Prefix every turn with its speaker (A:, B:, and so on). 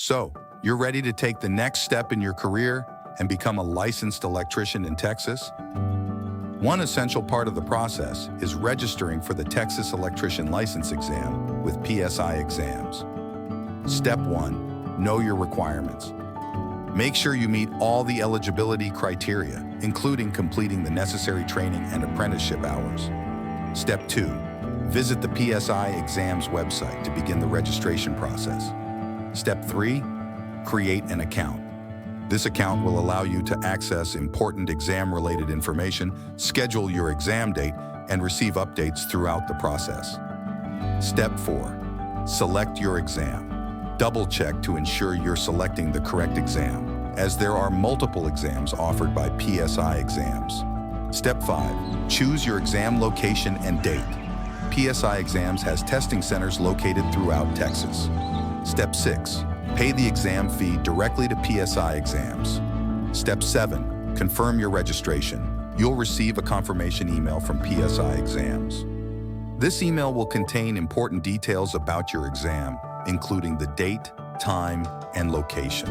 A: So, you're ready to take the next step in your career and become a licensed electrician in Texas? One essential part of the process is registering for the Texas Electrician License Exam with PSI Exams. Step 1. Know your requirements. Make sure you meet all the eligibility criteria, including completing the necessary training and apprenticeship hours. Step 2. Visit the PSI Exams website to begin the registration process. Step 3. Create an account. This account will allow you to access important exam-related information, schedule your exam date, and receive updates throughout the process. Step 4. Select your exam. Double-check to ensure you're selecting the correct exam, as there are multiple exams offered by PSI Exams. Step 5. Choose your exam location and date. PSI Exams has testing centers located throughout Texas. Step 6. Pay the exam fee directly to PSI Exams. Step 7. Confirm your registration. You'll receive a confirmation email from PSI Exams. This email will contain important details about your exam, including the date, time, and location.